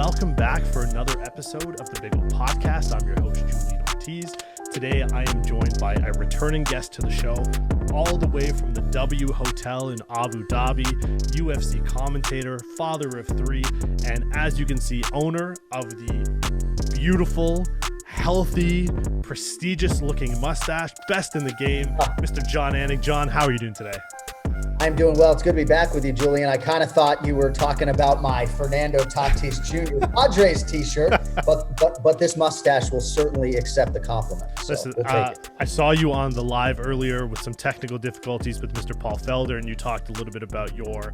welcome back for another episode of the Big O Podcast. I'm your host, Julian Ortiz. Today, I am joined by a returning guest to the show, all the way from the W Hotel in Abu Dhabi, UFC commentator, father of three, and as you can see, owner of the beautiful, healthy, prestigious-looking mustache, best in the game, Mr. Jon Anik. Jon, how are you doing today? I'm doing well. It's good to be back with you, Julian. I kind of thought you were talking about my Fernando Tatis Jr. Padres t-shirt, but this mustache will certainly accept the compliment. So Listen, we'll take it. I saw you on the live earlier with some technical difficulties with Mr. Paul Felder, and you talked a little bit about your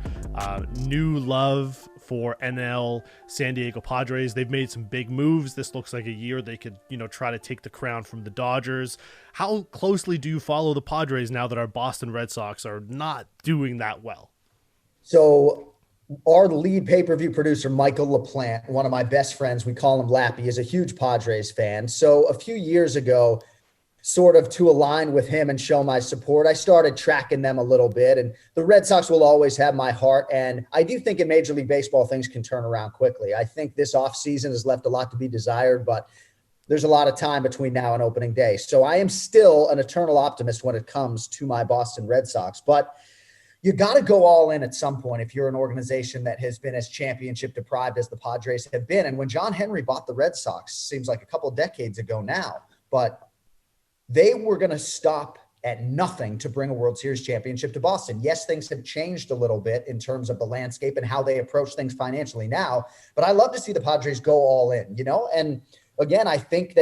new love for NL San Diego Padres. They've made some big moves. This looks like a year they could, try to take the crown from the Dodgers. How closely do you follow the Padres now that our Boston Red Sox are not doing that well? So our lead pay-per-view producer, Michael LaPlante, one of my best friends, we call him Lappy, is a huge Padres fan. So a few years ago, sort of to align with him and show my support, I started tracking them a little bit. And the Red Sox will always have my heart. And I do think in Major League Baseball, things can turn around quickly. I think this offseason has left a lot to be desired, but there's a lot of time between now and opening day. So I am still an eternal optimist when it comes to my Boston Red Sox. But you got to go all in at some point if you're an organization that has been as championship deprived as the Padres have been. And when John Henry bought the Red Sox, seems like a couple of decades ago now, but they were going to stop at nothing to bring a World Series championship to Boston. Yes, things have changed a little bit in terms of the landscape and how they approach things financially now, but I love to see the Padres go all in, and again, I think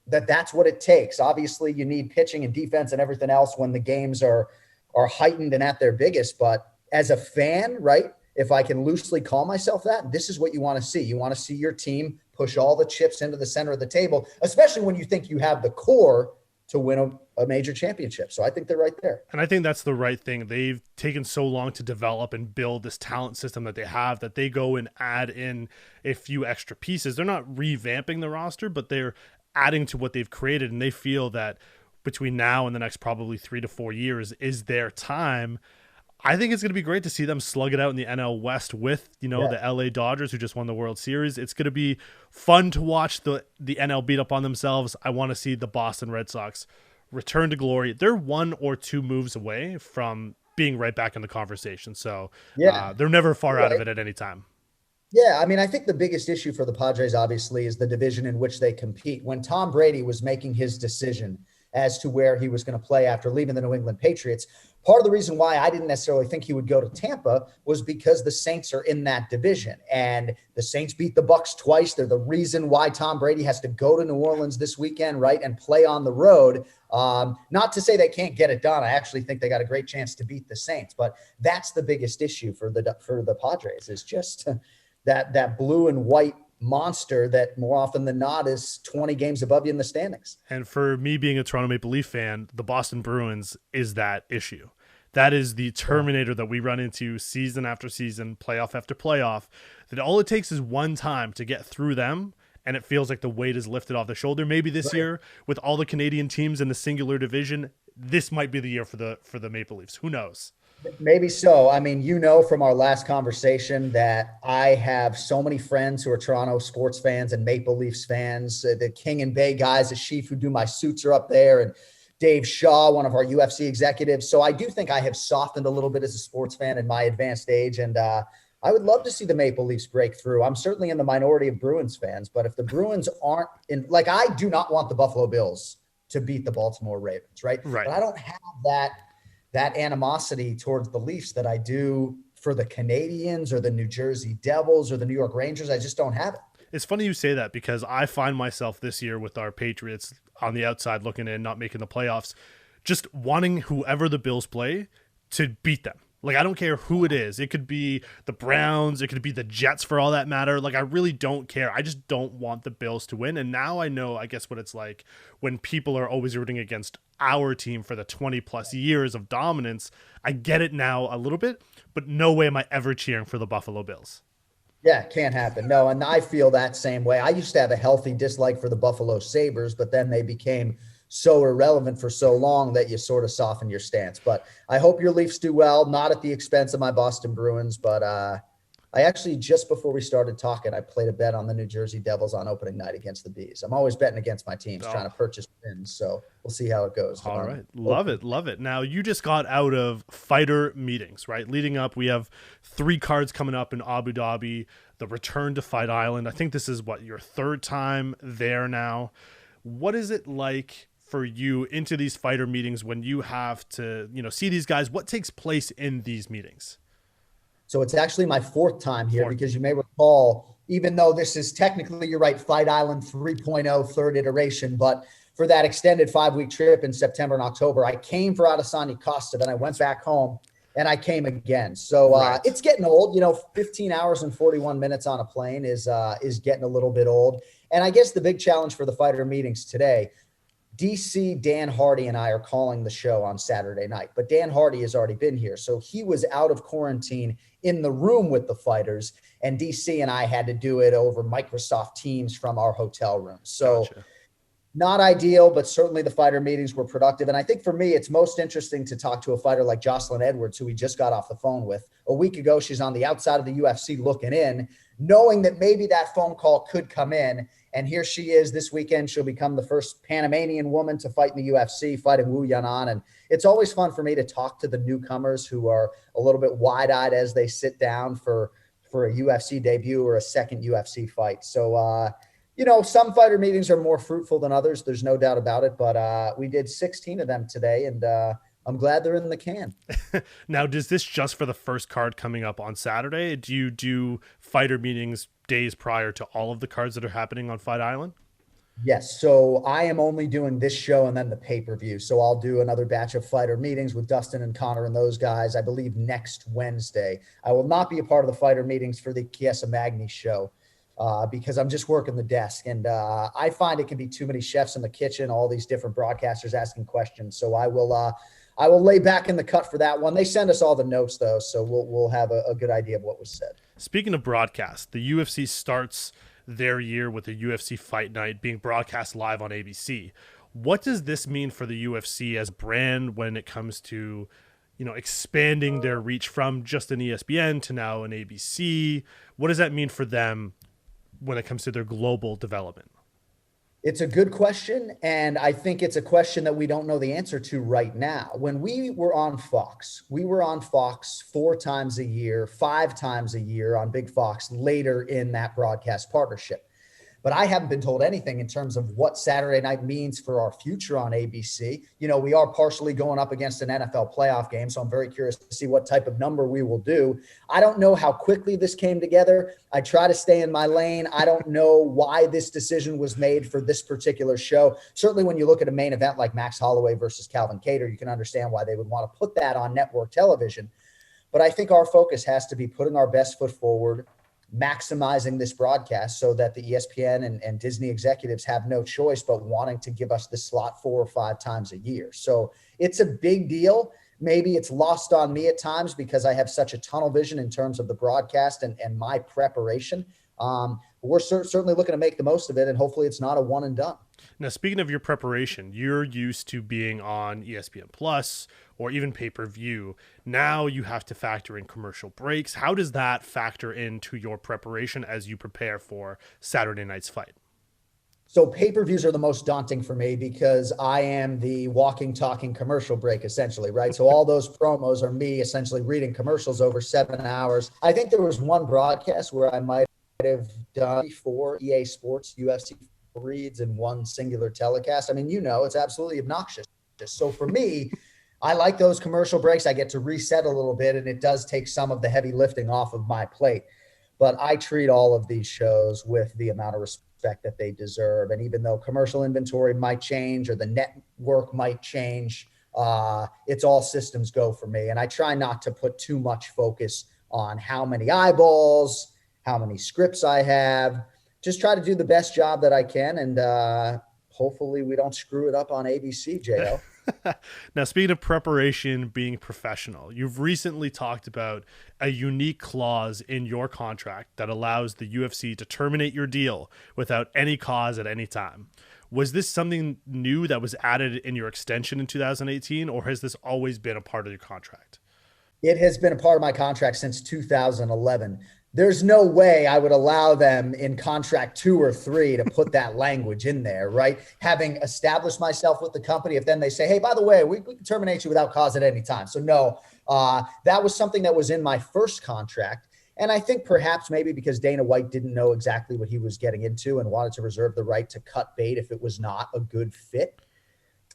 that's what it takes. Obviously, you need pitching and defense and everything else when the games are heightened and at their biggest. But as a fan, right, if I can loosely call myself that, this is what you want to see. You want to see your team push all the chips into the center of the table, especially when you think you have the core to win a major championship. So I think they're right there. And I think that's the right thing. They've taken so long to develop and build this talent system that they have that they go and add in a few extra pieces. They're not revamping the roster, but they're adding to what they've created. And they feel that between now and the next probably 3 to 4 years is their time. I think it's going to be great to see them slug it out in the NL West with, the LA Dodgers who just won the World Series. It's going to be fun to watch the NL beat up on themselves. I want to see the Boston Red Sox return to glory. They're 1 or 2 moves away from being right back in the conversation. So they're never far out of it at any time. Yeah, I mean, I think the biggest issue for the Padres, obviously, is the division in which they compete. When Tom Brady was making his decision as to where he was going to play after leaving the New England Patriots, part of the reason why I didn't necessarily think he would go to Tampa was because the Saints are in that division, and the Saints beat the Bucs twice. They're the reason why Tom Brady has to go to New Orleans this weekend, right, and play on the road. Not to say they can't get it done. I actually think they got a great chance to beat the Saints, but that's the biggest issue for the Padres is just that blue and white monster that more often than not is 20 games above you in the standings. And for me being a Toronto Maple Leaf fan, the Boston Bruins is that issue. That is the Terminator that we run into season after season, playoff after playoff, that all it takes is one time to get through them, and it feels like the weight is lifted off the shoulder. Maybe this year, with all the Canadian teams in the singular division, this might be the year for the Maple Leafs. Who knows? Maybe so. I mean, from our last conversation that I have so many friends who are Toronto sports fans and Maple Leafs fans. The King and Bay guys, the Chief who do my suits are up there, and Dave Shaw, one of our UFC executives. So I do think I have softened a little bit as a sports fan in my advanced age, and I would love to see the Maple Leafs break through. I'm certainly in the minority of Bruins fans, but if the Bruins aren't in, I do not want the Buffalo Bills to beat the Baltimore Ravens, right? But I don't have that animosity towards the Leafs that I do for the Canadians or the New Jersey Devils or the New York Rangers. I just don't have it. It's funny you say that because I find myself this year with our Patriots on the outside looking in, not making the playoffs, just wanting whoever the Bills play to beat them. I don't care who it is. It could be the Browns. It could be the Jets for all that matter. I really don't care. I just don't want the Bills to win. And now I know, I guess, what it's like when people are always rooting against our team for the 20 plus years of dominance. I get it now a little bit, but no way am I ever cheering for the Buffalo Bills. Yeah, can't happen. No, and I feel that same way. I used to have a healthy dislike for the Buffalo Sabres, but then they became so irrelevant for so long that you sort of soften your stance. But I hope your Leafs do well, not at the expense of my Boston Bruins, but I actually, just before we started talking, I played a bet on the New Jersey Devils on opening night against the Bees. I'm always betting against my teams, trying to purchase wins. So we'll see how it goes. All right. Love it. Love it. Now, you just got out of fighter meetings, right? Leading up, we have 3 cards coming up in Abu Dhabi, the return to Fight Island. I think this is your 3rd time there now. What is it like for you into these fighter meetings when you have to, see these guys? What takes place in these meetings? So it's actually my 4th time here, because you may recall, even though this is technically, you're right, Fight Island 3.0 3rd iteration, but for that extended 5-week trip in September and October, I came for Adesanya Costa, then I went back home and I came again. So it's getting old, 15 hours and 41 minutes on a plane is getting a little bit old. And I guess the big challenge for the fighter meetings today, DC, Dan Hardy, and I are calling the show on Saturday night, but Dan Hardy has already been here. So he was out of quarantine in the room with the fighters, and DC and I had to do it over Microsoft Teams from our hotel room. So not ideal, but certainly the fighter meetings were productive. And I think for me, it's most interesting to talk to a fighter like Jocelyn Edwards, who we just got off the phone with. A week ago, she's on the outside of the UFC looking in, knowing that maybe that phone call could come in. And here she is this weekend. She'll become the first Panamanian woman to fight in the UFC, fighting Wu Yanan. And it's always fun for me to talk to the newcomers who are a little bit wide-eyed as they sit down for a UFC debut or a second UFC fight. So, some fighter meetings are more fruitful than others. There's no doubt about it. But we did 16 of them today, and I'm glad they're in the can. Now, is this just for the first card coming up on Saturday? Do you do fighter meetings days prior to all of the cards that are happening on Fight Island? Yes. So I am only doing this show and then the pay-per-view. So I'll do another batch of fighter meetings with Dustin and Conor and those guys, I believe, next Wednesday. I will not be a part of the fighter meetings for the Chiesa Magni show because I'm just working the desk. And I find it can be too many chefs in the kitchen, all these different broadcasters asking questions. So I will lay back in the cut for that one. They send us all the notes, though, so we'll have a good idea of what was said. Speaking of broadcast, the UFC starts their year with a UFC Fight Night being broadcast live on ABC. What does this mean for the UFC as brand when it comes to, expanding their reach from just an ESPN to now an ABC? What does that mean for them when it comes to their global development? It's a good question, and I think it's a question that we don't know the answer to right now. When we were on Fox 4 times a year, 5 times a year on Big Fox later in that broadcast partnership. But I haven't been told anything in terms of what Saturday night means for our future on ABC. We are partially going up against an NFL playoff game, so I'm very curious to see what type of number we will do. I don't know how quickly this came together. I try to stay in my lane. I don't know why this decision was made for this particular show. Certainly when you look at a main event like Max Holloway versus Calvin Kattar, you can understand why they would want to put that on network television. But I think our focus has to be putting our best foot forward, maximizing this broadcast so that the ESPN and Disney executives have no choice but wanting to give us this slot 4 or 5 times a year. So it's a big deal. Maybe it's lost on me at times because I have such a tunnel vision in terms of the broadcast and my preparation. We're certainly looking to make the most of it, and hopefully it's not a one and done. Now, speaking of your preparation, you're used to being on ESPN Plus or even pay-per-view. Now you have to factor in commercial breaks. How does that factor into your preparation as you prepare for Saturday night's fight? So pay-per-views are the most daunting for me because I am the walking, talking commercial break, essentially, right? So all those promos are me essentially reading commercials over 7 hours. I think there was one broadcast where I might have done 4 EA Sports UFC reads in one singular telecast. I mean, it's absolutely obnoxious. So for me, I like those commercial breaks. I get to reset a little bit, and it does take some of the heavy lifting off of my plate. But I treat all of these shows with the amount of respect that they deserve. And even though commercial inventory might change or the network might change, it's all systems go for me. And I try not to put too much focus on how many eyeballs, how many scripts I have. Just try to do the best job that I can, and hopefully we don't screw it up on ABC, J.O. Now, speaking of preparation being professional, you've recently talked about a unique clause in your contract that allows the UFC to terminate your deal without any cause at any time. Was this something new that was added in your extension in 2018, or has this always been a part of your contract? It has been a part of my contract since 2011. there's no way I would allow them in contract 2 or 3 to put that language in there, right? Having established myself with the company, if then they say, hey, by the way, we can terminate you without cause at any time. So no, that was something that was in my first contract. And I think perhaps maybe because Dana White didn't know exactly what he was getting into and wanted to reserve the right to cut bait if it was not a good fit.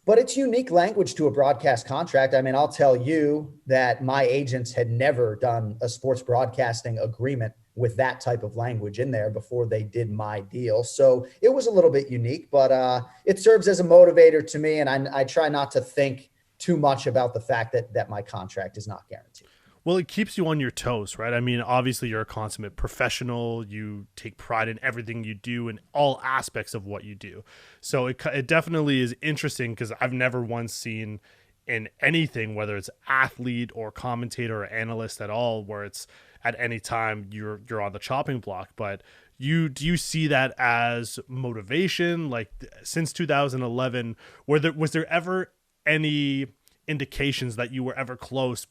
But it's unique language to a broadcast contract. I mean, I'll tell you that my agents had never done a sports broadcasting agreement with that type of language in there before they did my deal. So it was a little bit unique, but it serves as a motivator to me. And I try not to think too much about the fact that my contract is not guaranteed. Well, it keeps you on your toes, right? I mean, obviously you're a consummate professional. You take pride in everything you do and all aspects of what you do. So it definitely is interesting because I've never once seen in anything, whether it's athlete or commentator or analyst at all, where it's at any time you're on the chopping block. But do you see that as motivation? Like since 2011, was there ever any indications that you were ever close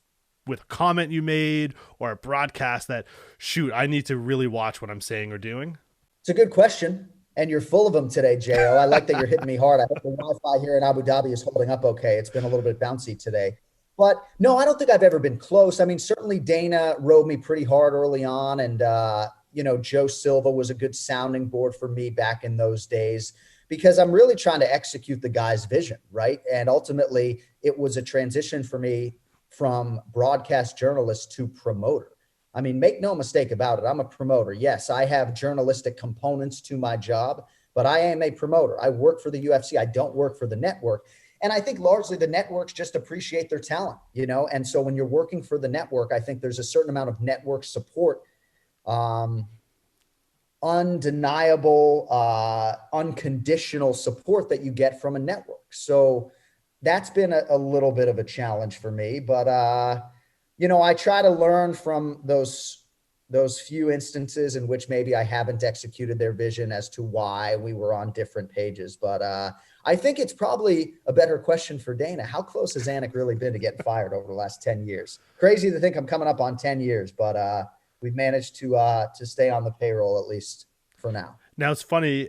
with a comment you made or a broadcast that, shoot, I need to really watch what I'm saying or doing? It's a good question. And you're full of them today, Jo. I like that you're hitting me hard. I hope the Wi-Fi here in Abu Dhabi is holding up okay. It's been a little bit bouncy today. But no, I don't think I've ever been close. I mean, certainly Dana rode me pretty hard early on. And, Joe Silva was a good sounding board for me back in those days because I'm really trying to execute the guy's vision, right? And ultimately, it was a transition for me from broadcast journalist to promoter. I mean, make no mistake about it. I'm a promoter. Yes, I have journalistic components to my job, but I am a promoter. I work for the UFC. I don't work for the network. And I think largely the networks just appreciate their talent, And so when you're working for the network, I think there's a certain amount of network support, undeniable, unconditional support that you get from a network. So that's been a little bit of a challenge for me, but I try to learn from those few instances in which maybe I haven't executed their vision as to why we were on different pages. But I think it's probably a better question for Dana. How close has Anik really been to getting fired over the last 10 years? Crazy to think I'm coming up on 10 years, but we've managed to stay on the payroll at least for now. Now it's funny.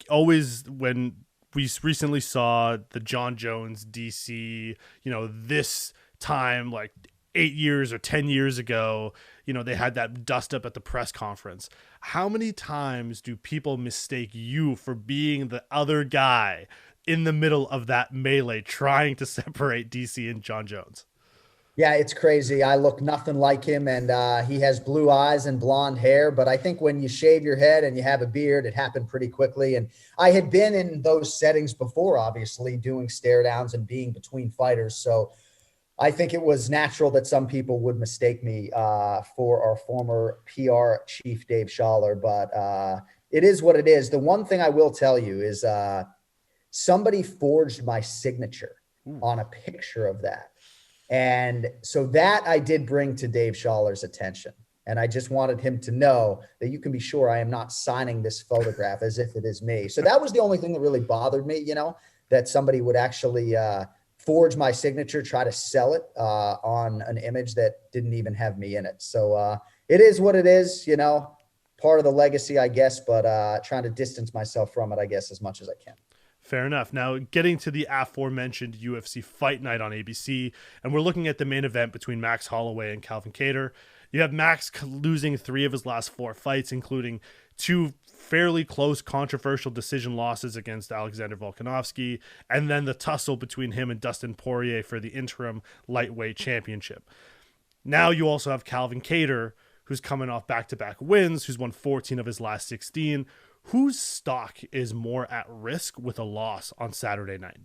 When we recently saw the Jon Jones DC, this time, like 8 years or 10 years ago, they had that dust up at the press conference. How many times do people mistake you for being the other guy in the middle of that melee trying to separate DC and Jon Jones? Yeah, it's crazy. I look nothing like him, and he has blue eyes and blonde hair. But I think when you shave your head and you have a beard, it happened pretty quickly. And I had been in those settings before, obviously, doing stare downs and being between fighters. So I think it was natural that some people would mistake me for our former PR chief, Dave Schaller. But it is what it is. The one thing I will tell you is somebody forged my signature on a picture of that. And so that I did bring to Dave Schaller's attention. And I just wanted him to know that you can be sure I am not signing this photograph as if it is me. So that was the only thing that really bothered me, that somebody would actually forge my signature, try to sell it on an image that didn't even have me in it. So it is what it is, part of the legacy, I guess, but trying to distance myself from it, I guess, as much as I can. Fair enough. Now, getting to the aforementioned UFC Fight Night on ABC, and we're looking at the main event between Max Holloway and Calvin Kattar. You have Max losing 3 of his last 4 fights, including 2 fairly close, controversial decision losses against Alexander Volkanovski, and then the tussle between him and Dustin Poirier for the interim lightweight championship. Now you also have Calvin Kattar, who's coming off back-to-back wins, who's won 14 of his last 16. Whose stock is more at risk with a loss on Saturday night?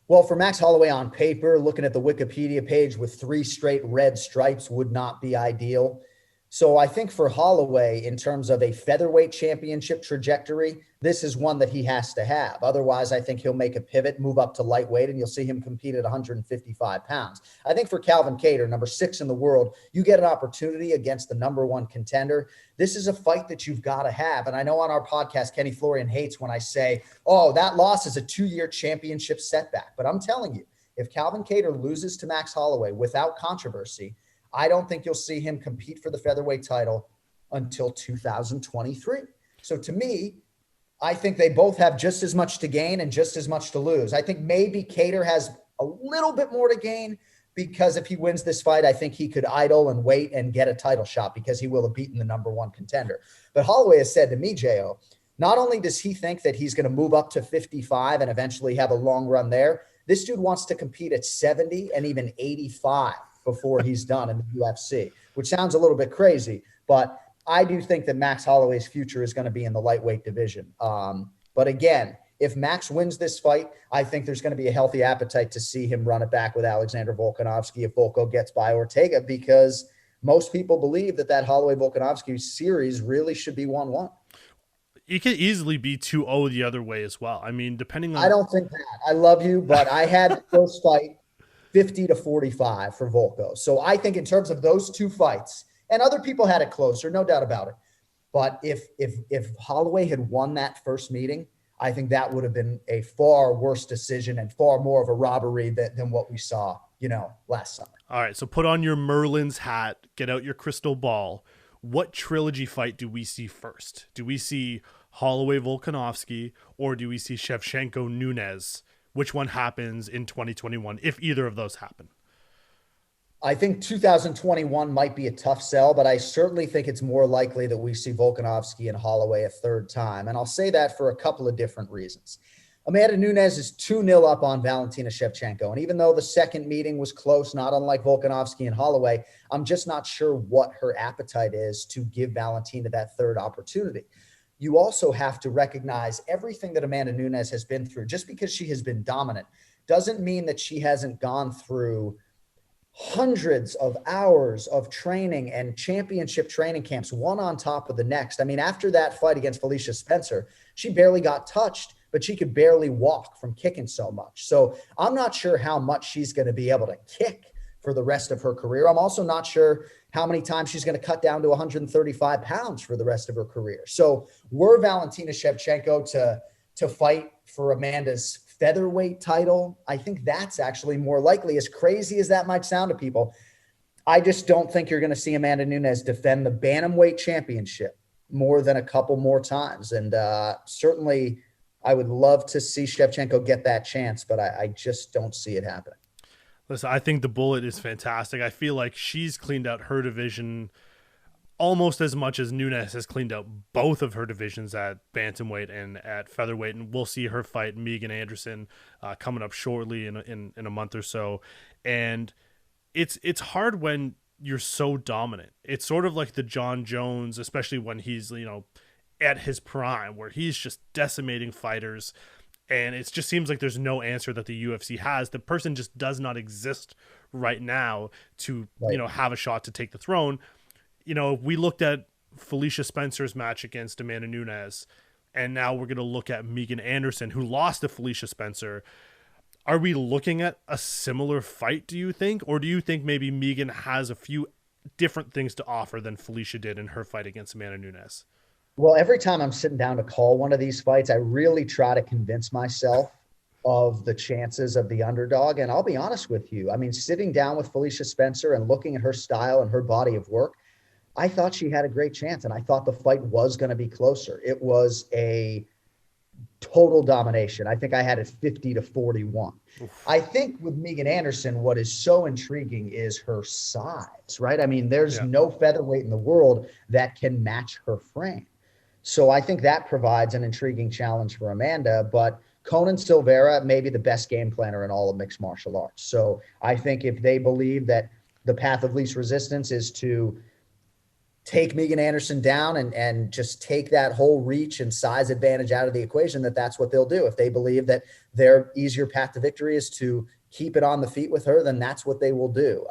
Well, for Max Holloway on paper, looking at the Wikipedia page with 3 straight red stripes would not be ideal. So I think for Holloway, in terms of a featherweight championship trajectory, this is one that he has to have. Otherwise, I think he'll make a pivot, move up to lightweight, and you'll see him compete at 155 pounds. I think for Calvin Kattar, number 6 in the world, you get an opportunity against the number 1 contender. This is a fight that you've got to have. And I know on our podcast, Kenny Florian hates when I say, oh, that loss is a 2-year championship setback. But I'm telling you, if Calvin Kattar loses to Max Holloway without controversy, I don't think you'll see him compete for the featherweight title until 2023. So to me, I think they both have just as much to gain and just as much to lose. I think maybe Kattar has a little bit more to gain because if he wins this fight, I think he could idle and wait and get a title shot because he will have beaten the number one contender. But Holloway has said to me, Jo, not only does he think that he's going to move up to 55 and eventually have a long run there, this dude wants to compete at 70 and even 85 before he's done in the UFC, which sounds a little bit crazy, but I do think that Max Holloway's future is going to be in the lightweight division. But again, if Max wins this fight, I think there's going to be a healthy appetite to see him run it back with Alexander Volkanovski if Volko gets by Ortega, because most people believe that Holloway-Volkanovski series really should be 1-1. It could easily be 2-0 the other way as well. I mean, depending on... I don't think that. I love you, but I had the first fight 50-45 for Volko. So I think in terms of those two fights, and other people had it closer, no doubt about it. But if Holloway had won that first meeting, I think that would have been a far worse decision and far more of a robbery than what we saw, last summer. All right, so put on your Merlin's hat, get out your crystal ball. What trilogy fight do we see first? Do we see Holloway-Volkanovski or do we see Shevchenko-Nunes? Which one happens in 2021, if either of those happen? I think 2021 might be a tough sell, but I certainly think it's more likely that we see Volkanovski and Holloway a third time. And I'll say that for a couple of different reasons. Amanda Nunes is 2-0 up on Valentina Shevchenko. And even though the second meeting was close, not unlike Volkanovski and Holloway, I'm just not sure what her appetite is to give Valentina that third opportunity. You also have to recognize everything that Amanda Nunes has been through. Just because she has been dominant doesn't mean that she hasn't gone through hundreds of hours of training and championship training camps, one on top of the next. I mean, after that fight against Felicia Spencer, she barely got touched, but she could barely walk from kicking so much. So I'm not sure how much she's going to be able to kick for the rest of her career. I'm also not sure how many times she's going to cut down to 135 pounds for the rest of her career. So were Valentina Shevchenko to fight for Amanda's featherweight title, I think that's actually more likely, as crazy as that might sound to people. I just don't think you're going to see Amanda Nunes defend the bantamweight championship more than a couple more times. And certainly I would love to see Shevchenko get that chance, but I just don't see it happening. Listen, I think the Bullet is fantastic. I feel like she's cleaned out her division almost as much as Nunes has cleaned out both of her divisions at bantamweight and at featherweight, and we'll see her fight Megan Anderson coming up shortly in a month or so. And it's hard when you're so dominant. It's sort of like the Jon Jones, especially when he's at his prime, where he's just decimating fighters, and it just seems like there's no answer that the UFC has. The person just does not exist right now to have a shot to take the throne. We looked at Felicia Spencer's match against Amanda Nunes, and now we're going to look at Megan Anderson, who lost to Felicia Spencer. Are we looking at a similar fight, do you think? Or do you think maybe Megan has a few different things to offer than Felicia did in her fight against Amanda Nunes? Well, every time I'm sitting down to call one of these fights, I really try to convince myself of the chances of the underdog. And I'll be honest with you. I mean, sitting down with Felicia Spencer and looking at her style and her body of work, I thought she had a great chance, and I thought the fight was going to be closer. It was a total domination. I think I had it 50-41. Oof. I think with Megan Anderson, what is so intriguing is her size, right? I mean, there's no featherweight in the world that can match her frame. So I think that provides an intriguing challenge for Amanda, but Conan Silveira may be the best game planner in all of mixed martial arts. So I think if they believe that the path of least resistance is to take Megan Anderson down and just take that whole reach and size advantage out of the equation, that's what they'll do. If they believe that their easier path to victory is to keep it on the feet with her, then that's what they will do.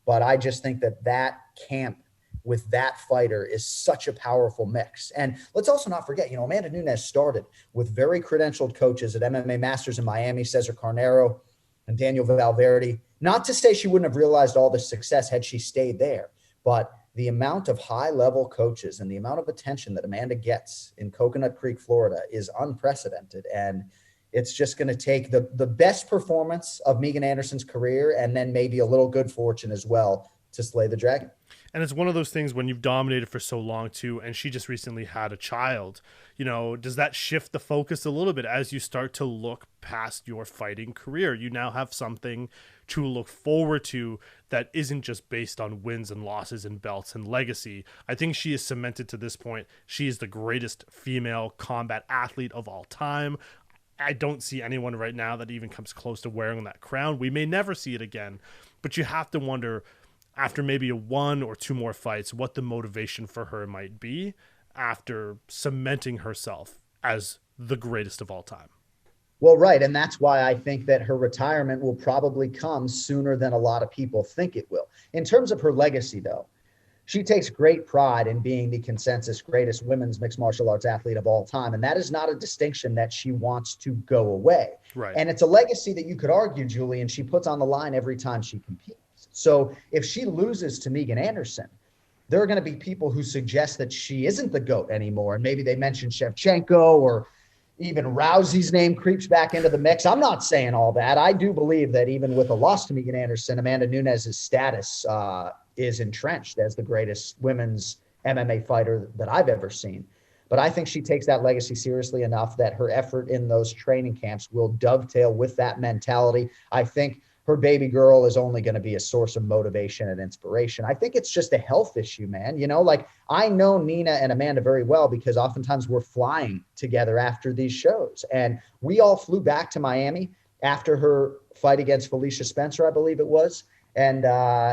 But I just think that camp with that fighter is such a powerful mix. And let's also not forget, Amanda Nunes started with very credentialed coaches at MMA Masters in Miami, Cesar Carnero and Daniel Valverde. Not to say she wouldn't have realized all this success had she stayed there, but the amount of high-level coaches and the amount of attention that Amanda gets in Coconut Creek, Florida is unprecedented. And it's just going to take the best performance of Megan Anderson's career and then maybe a little good fortune as well to slay the dragon. And it's one of those things when you've dominated for so long too, and she just recently had a child, does that shift the focus a little bit as you start to look past your fighting career? You now have something to look forward to that isn't just based on wins and losses and belts and legacy. I think she is cemented to this point. She is the greatest female combat athlete of all time. I don't see anyone right now that even comes close to wearing that crown. We may never see it again, but you have to wonder, after maybe one or two more fights, what the motivation for her might be after cementing herself as the greatest of all time. Well, right. And that's why I think that her retirement will probably come sooner than a lot of people think it will. In terms of her legacy, though, she takes great pride in being the consensus greatest women's mixed martial arts athlete of all time. And that is not a distinction that she wants to go away. Right. And it's a legacy that you could argue, Julian, she puts on the line every time she competes. So if she loses to Megan Anderson, there are going to be people who suggest that she isn't the GOAT anymore. And maybe they mention Shevchenko, or even Rousey's name creeps back into the mix. I'm not saying all that. I do believe that even with a loss to Megan Anderson, Amanda Nunes' status is entrenched as the greatest women's MMA fighter that I've ever seen. But I think she takes that legacy seriously enough that her effort in those training camps will dovetail with that mentality. I think her baby girl is only going to be a source of motivation and inspiration. I think it's just a health issue, man. Like, I know Nina and Amanda very well because oftentimes we're flying together after these shows. And we all flew back to Miami after her fight against Felicia Spencer, I believe it was. And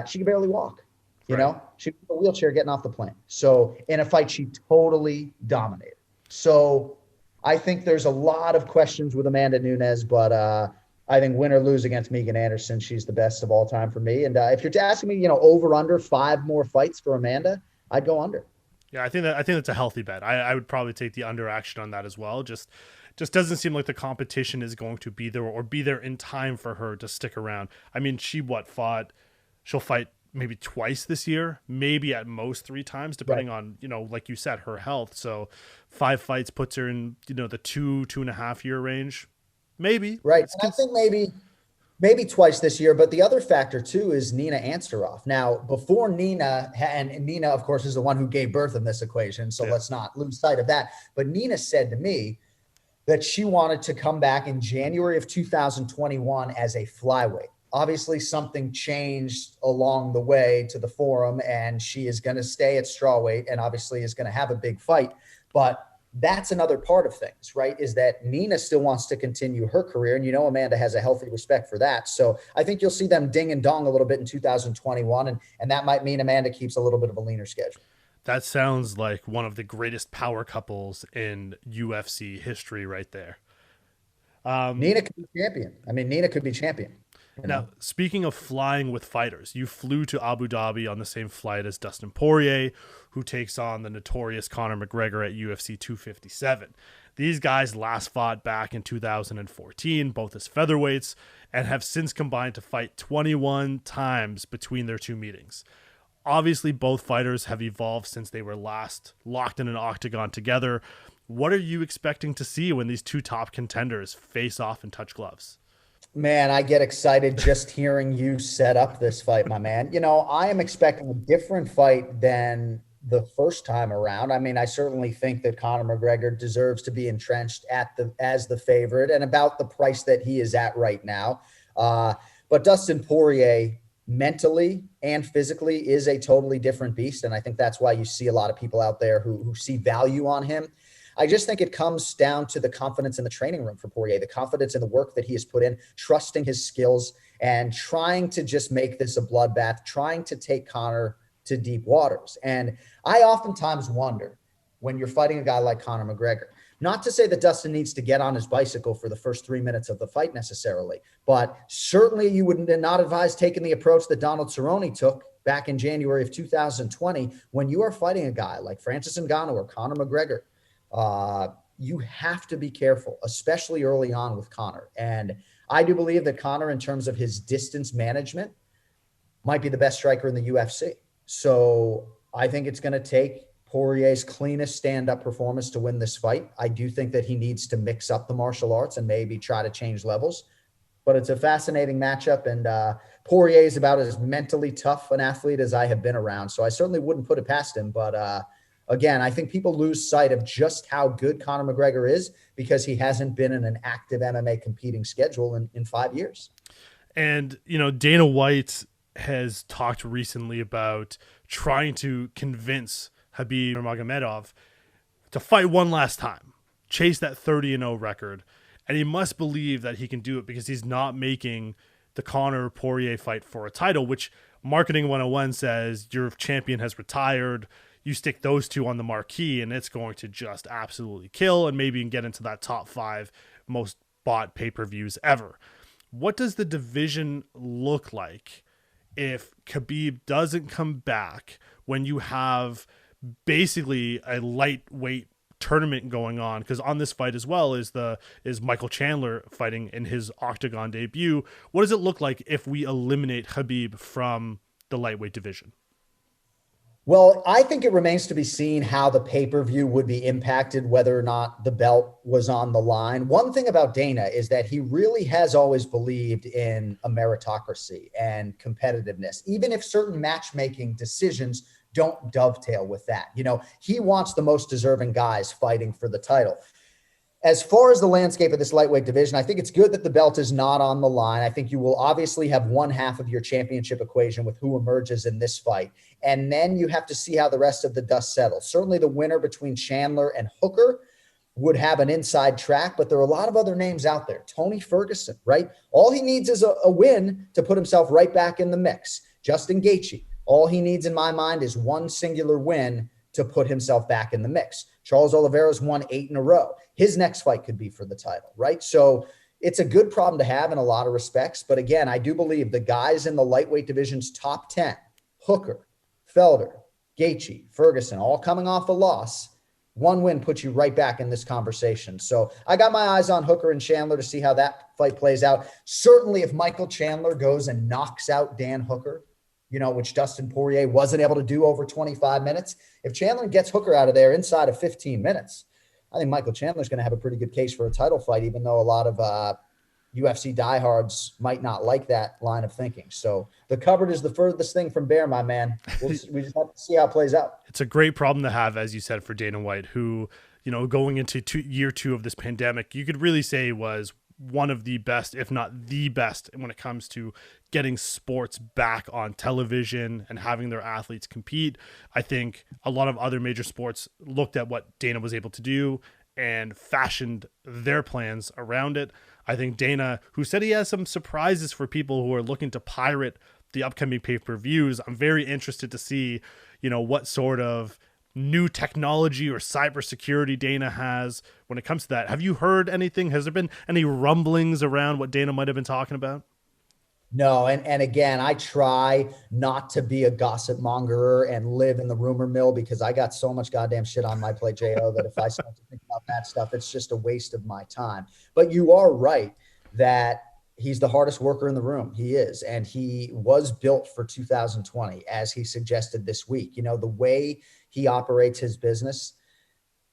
she could barely walk, you know, she was in a wheelchair getting off the plane. So in a fight, she totally dominated. So I think there's a lot of questions with Amanda Nunes, but I think win or lose against Megan Anderson, she's the best of all time for me. And if you're asking me, over under 5 more fights for Amanda, I'd go under. Yeah, I think that's a healthy bet. I would probably take the under action on that as well. Just doesn't seem like the competition is going to be there or be there in time for her to stick around. I mean, she'll fight maybe twice this year, maybe at most 3 times, depending on, like you said, her health. So 5 fights puts her in, the 2.5 year range. Maybe. Right. And I think maybe twice this year. But the other factor, too, is Nina Ansaroff. Now, before Nina, and Nina, of course, is the one who gave birth in this equation. So let's not lose sight of that. But Nina said to me that she wanted to come back in January of 2021 as a flyweight. Obviously, something changed along the way to the forum, and she is going to stay at strawweight and obviously is going to have a big fight. But that's another part of things, right? Is that Nina still wants to continue her career. And Amanda has a healthy respect for that. So I think you'll see them ding and dong a little bit in 2021. And that might mean Amanda keeps a little bit of a leaner schedule. That sounds like one of the greatest power couples in UFC history right there. Nina could be champion. Nina could be champion. Now, speaking of flying with fighters, you flew to Abu Dhabi on the same flight as Dustin Poirier, who takes on the notorious Conor McGregor at UFC 257. These guys last fought back in 2014, both as featherweights, and have since combined to fight 21 times between their 2 meetings. Obviously, both fighters have evolved since they were last locked in an octagon together. What are you expecting to see when these 2 top contenders face off and touch gloves? Man, I get excited just hearing you set up this fight, my man. I am expecting a different fight than the first time around. I certainly think that Conor McGregor deserves to be entrenched as the favorite and about the price that he is at right now. But Dustin Poirier, mentally and physically, is a totally different beast. And I think that's why you see a lot of people out there who see value on him. I just think it comes down to the confidence in the training room for Poirier, the confidence in the work that he has put in, trusting his skills and trying to just make this a bloodbath, trying to take Conor to deep waters. And I oftentimes wonder, when you're fighting a guy like Conor McGregor, not to say that Dustin needs to get on his bicycle for the first 3 minutes of the fight necessarily, but certainly you would not advise taking the approach that Donald Cerrone took back in January of 2020 when you are fighting a guy like Francis Ngannou or Conor McGregor. You have to be careful, especially early on with Conor. And I do believe that Conor, in terms of his distance management, might be the best striker in the UFC. So I think it's going to take Poirier's cleanest stand-up performance to win this fight. I do think that he needs to mix up the martial arts and maybe try to change levels. But it's a fascinating matchup. And Poirier is about as mentally tough an athlete as I have been around. So I certainly wouldn't put it past him. But again, I think people lose sight of just how good Conor McGregor is because he hasn't been in an active MMA competing schedule in 5 years. And, Dana White has talked recently about trying to convince Khabib Nurmagomedov to fight one last time, chase that 30-0 record. And he must believe that he can do it because he's not making the Conor Poirier fight for a title, which Marketing 101 says your champion has retired. You stick those two on the marquee and it's going to just absolutely kill and maybe get into that top 5 most bought pay-per-views ever. What does the division look like if Khabib doesn't come back when you have basically a lightweight tournament going on? Because on this fight as well is Michael Chandler fighting in his octagon debut. What does it look like if we eliminate Khabib from the lightweight division? Well, I think it remains to be seen how the pay-per-view would be impacted, whether or not the belt was on the line. One thing about Dana is that he really has always believed in a meritocracy and competitiveness, even if certain matchmaking decisions don't dovetail with that. He wants the most deserving guys fighting for the title. As far as the landscape of this lightweight division, I think it's good that the belt is not on the line. I think you will obviously have one half of your championship equation with who emerges in this fight. And then you have to see how the rest of the dust settles. Certainly the winner between Chandler and Hooker would have an inside track, but there are a lot of other names out there. Tony Ferguson, right? All he needs is a win to put himself right back in the mix. Justin Gaethje, all he needs in my mind is one singular win to put himself back in the mix. Charles Oliveira's won 8 in a row. His next fight could be for the title, right? So it's a good problem to have in a lot of respects. But again, I do believe the guys in the lightweight division's top 10, Hooker, Felder, Gaethje, Ferguson, all coming off a loss. One win puts you right back in this conversation. So I got my eyes on Hooker and Chandler to see how that fight plays out. Certainly if Michael Chandler goes and knocks out Dan Hooker, which Dustin Poirier wasn't able to do over 25 minutes. If Chandler gets Hooker out of there inside of 15 minutes, I think Michael Chandler's going to have a pretty good case for a title fight, even though a lot of UFC diehards might not like that line of thinking. So the cupboard is the furthest thing from bare, my man. We just have to see how it plays out. It's a great problem to have, as you said, for Dana White, who, going into year 2 of this pandemic, you could really say was one of the best, if not the best, when it comes to getting sports back on television and having their athletes compete. I think a lot of other major sports looked at what Dana was able to do and fashioned their plans around it. I think Dana, who said he has some surprises for people who are looking to pirate the upcoming pay-per-views, I'm very interested to see, what sort of new technology or cybersecurity Dana has when it comes to that. Have you heard anything? Has there been any rumblings around what Dana might have been talking about? No. And again, I try not to be a gossip mongerer and live in the rumor mill because I got so much goddamn shit on my plate, Jo, that if I start to think about that stuff, it's just a waste of my time. But you are right that he's the hardest worker in the room. He is. And he was built for 2020, as he suggested this week. The way he operates his business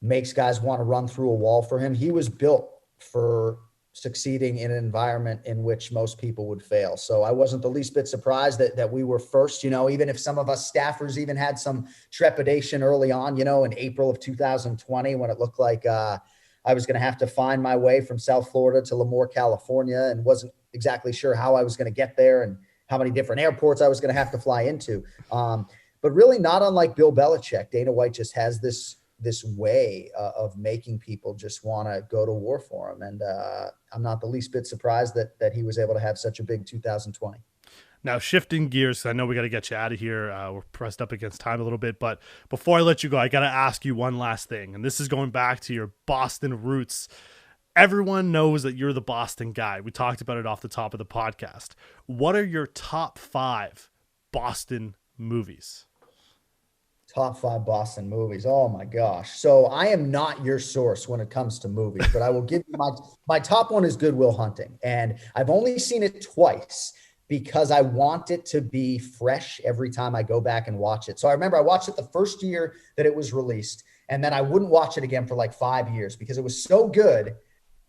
makes guys want to run through a wall for him. He was built for succeeding in an environment in which most people would fail. So I wasn't the least bit surprised that we were first, even if some of us staffers even had some trepidation early on, in April of 2020, when it looked like I was going to have to find my way from South Florida to Lemoore, California, and wasn't exactly sure how I was going to get there and how many different airports I was going to have to fly into. But really not unlike Bill Belichick, Dana White just has this way of making people just want to go to war for him. And I'm not the least bit surprised that he was able to have such a big 2020. Now, shifting gears, I know we got to get you out of here. We're pressed up against time a little bit. But before I let you go, I got to ask you one last thing. And this is going back to your Boston roots. Everyone knows that you're the Boston guy. We talked about it off the top of the podcast. What are your top 5 Boston movies? Top 5 Boston movies. Oh my gosh. So I am not your source when it comes to movies, but I will give you my top one is Good Will Hunting. And I've only seen it twice because I want it to be fresh every time I go back and watch it. So I remember I watched it the first year that it was released, and then I wouldn't watch it again for like 5 years because it was so good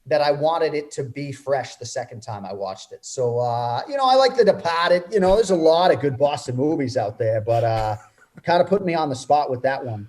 that I wanted it to be fresh the second time I watched it. So, I like The Departed. There's a lot of good Boston movies out there, but kind of put me on the spot with that one.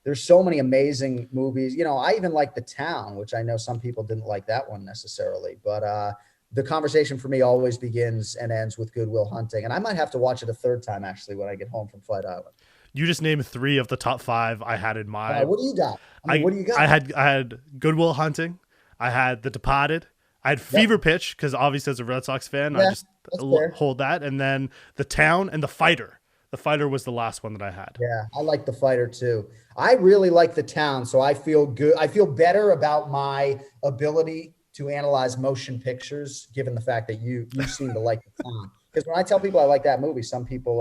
There's so many amazing movies. I even like The Town, which I know some people didn't like that one necessarily, but the conversation for me always begins and ends with Good Will Hunting. And I might have to watch it a third time, actually, when I get home from Fight Island. You just named 3 of the top 5 I had in my. What do you got? What do you got? I had Good Will Hunting. I had The Departed. I had Fever Pitch, because obviously as a Red Sox fan, I just hold that. And then The Town and The Fighter. The Fighter was the last one that I had. Yeah, I like The Fighter too. I really like The Town, so I feel good. I feel better about my ability to analyze motion pictures, given the fact that you seem to like The Town. Because when I tell people I like that movie, some people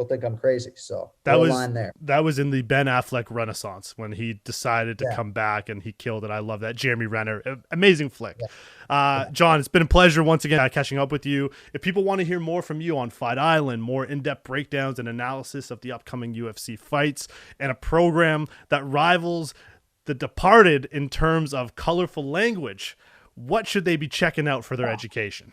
think I'm crazy. So that was in the Ben Affleck renaissance when he decided to come back and he killed it. I love that. Jeremy Renner, amazing flick. Jon, it's been a pleasure once again catching up with you. If people want to hear more from you on Fight Island, more in-depth breakdowns and analysis of the upcoming UFC fights, and a program that rivals The Departed in terms of colorful language, what should they be checking out for their education?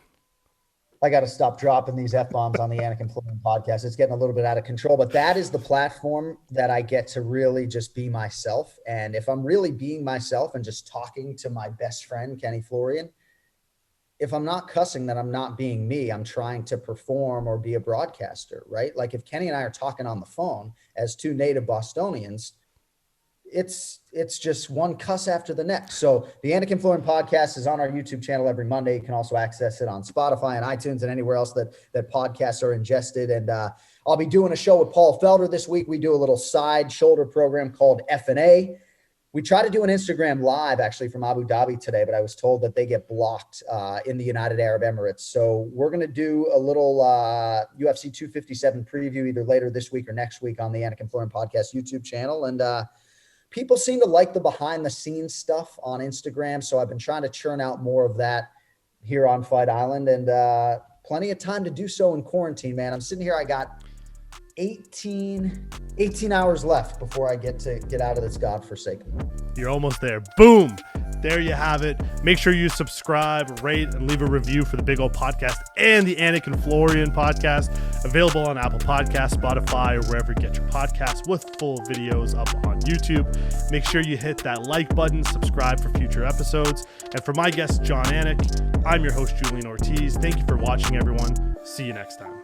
I got to stop dropping these F-bombs on the Anik and Florian podcast. It's getting a little bit out of control, but that is the platform that I get to really just be myself. And if I'm really being myself and just talking to my best friend, Kenny Florian, if I'm not cussing, then I'm not being me. I'm trying to perform or be a broadcaster, right? Like if Kenny and I are talking on the phone as 2 native Bostonians, it's just one cuss after the next. So the Anik and Florian podcast is on our YouTube channel every Monday. You can also access it on Spotify and iTunes and anywhere else that podcasts are ingested. And I'll be doing a show with Paul Felder this week. We do a little side shoulder program called F&A. We try to do an Instagram live actually from Abu Dhabi today, but I was told that they get blocked in the United Arab Emirates. So we're going to do a little UFC 257 preview either later this week or next week on the Anik and Florian podcast YouTube channel. And people seem to like the behind the scenes stuff on Instagram. So I've been trying to churn out more of that here on Fight Island, and plenty of time to do so in quarantine, man. I'm sitting here. I got 18 hours left before I get out of this godforsaken one. You're almost there. Boom. There you have it. Make sure you subscribe, rate, and leave a review for the Big O Podcast and the Anik and Florian podcast. Available on Apple Podcasts, Spotify, or wherever you get your podcasts, with full videos up on YouTube. Make sure you hit that like button, subscribe for future episodes. And for my guest, Jon Anik, I'm your host, Julian Ortiz. Thank you for watching, everyone. See you next time.